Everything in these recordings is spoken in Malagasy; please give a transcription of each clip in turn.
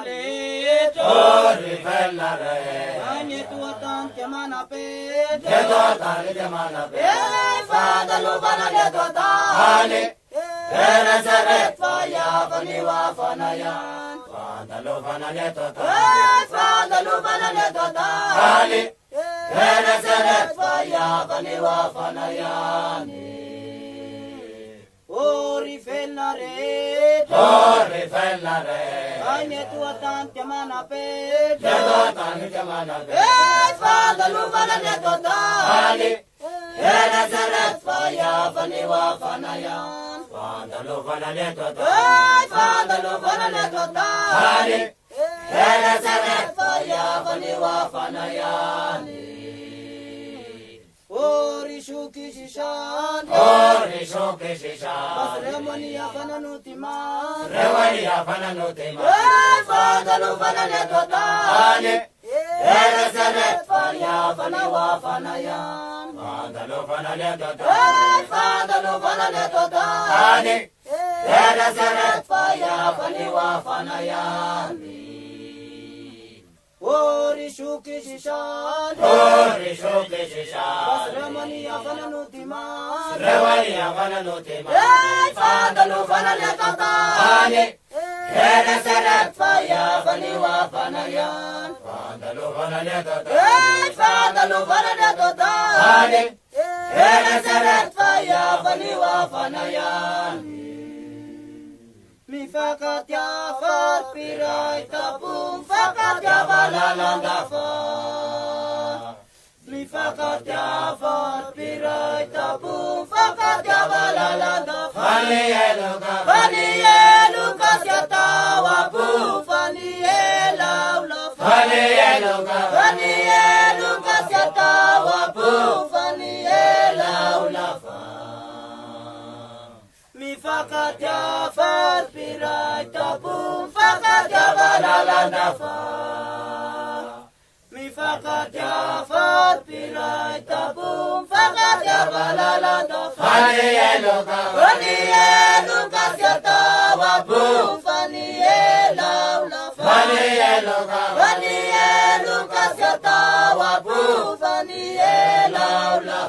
re Tori fellare Anye tua tan chiamana pe Dedo tali demana pe Fada lo bana le tota Ali Ere sere Faya vaniwa fanayan Fandalo fanale tota Fada lo bana le tota Ali Ere sere Faya vaniwa fanayan Ori fellare Tori fellare Anye tua tan chiamana pe Dedo tali demana pe Fada lo bana le tota Ali Ere sere Faya vaniwa fanayan Fandalo fanale tota Fada lo bana le tota Ali Ere sere Faya vaniwa fanayan Ori shuki shishan Ori shoke shisha Remani afana nutiman Rewani afana notima Fada lo bana le tota Ali Ere sere Faya vaniwa fanayan Fandalo fanale tota Fada lo bana le tota Ali Ere sere Faya vaniwa fanayan Ori shuki shishan Ori shoke shisha Remani afana nutiman Rewani afana notima Fada lo bana le tota Ali Ere sere Faya vaniwa fanayan Fandalo fanale tota Fada lo bana le tota Ali Ere sere Faya vaniwa fanayan Mi fakat ya far pirai tapung fakat ya balalanda far Mi fakat ya far pirai tapung fakat ya balalanda far Fani eluka Fani Lucas ya tawa pu Fani laula Fani eluka Fani Lucas ya tawa pu Fani laula Mi fakat ya far pirai tapung fakat ya balalanda far Mi fakat ya far pirai tapung fakat ya balalanda far Fani eluka Fani Lucas ya tawa pu Fani laula Fani eluka Fani Lucas ya tawa pu Fani laula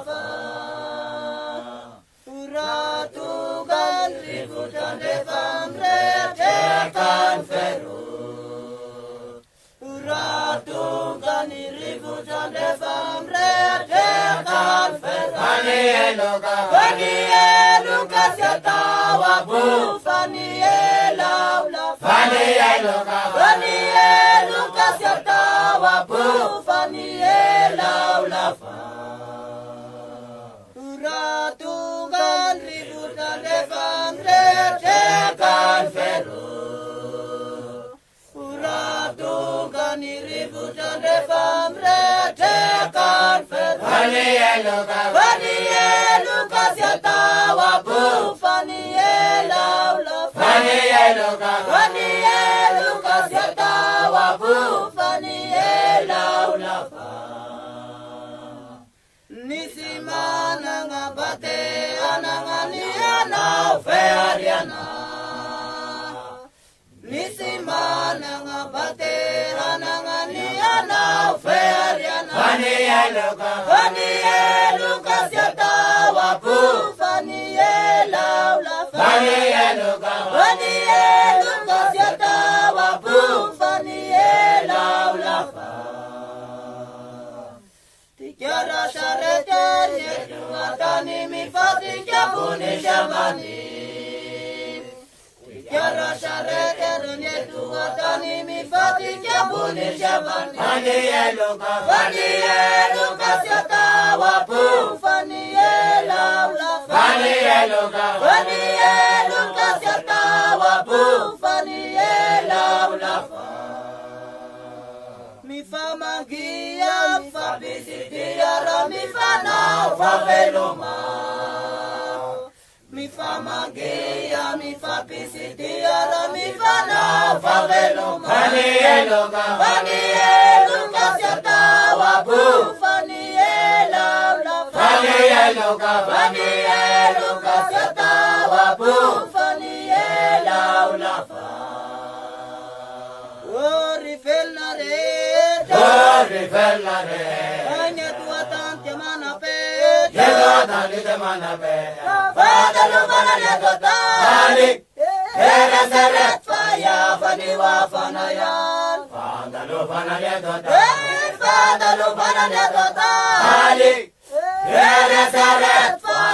Uratu kan ributan defam retekan feru Uratu kan ributan defam retekan feru Fani eluka Fani Lucas ya tawa pu Fani laula Fani eluka Fani Lucas ya tawa pu Fani laula Uratu kan ributan defam retekan feru Uratu kan ributan defam retekan feru Fani eluka Fani Lucas ya tawa pu Fani laula Fani eluka Fani Lucas ya tawa pu Fani laula Nisimana ngabate anangani ana feariana Nisimana ngabate anangani ana feariana Fani eluka Fani Lucas ya tawa pu Fani laula Fani eluka Fani Lucas ya tawa pu Fani laula Tiara syaretan yeduatani mi fati kabuni jamani Tiara syaretan yeduatani mi fati kabuni jamani Fani eluka Fani Lucas ya tawa pu Fani laula Fani eluka Fani Lucas ya tawa pu Fani laula Mi famagia fa bisitiara mi fana fa veloma Mi famagia mi fa bisitiara mi fana fa veloma Fani eluka Fani Lucas ya tawa pu Fani laula Fani eluka Fani Lucas ya tawa pu Fani laula Ori fellare. Ogni tua tante manape. Yedo tali te manape. Fada lo fana le tota. Ali. Ere seret faya fani wa fana yan. Fada lo fana le tota. Fada lo fana le tota. Ali. Ere seret faya.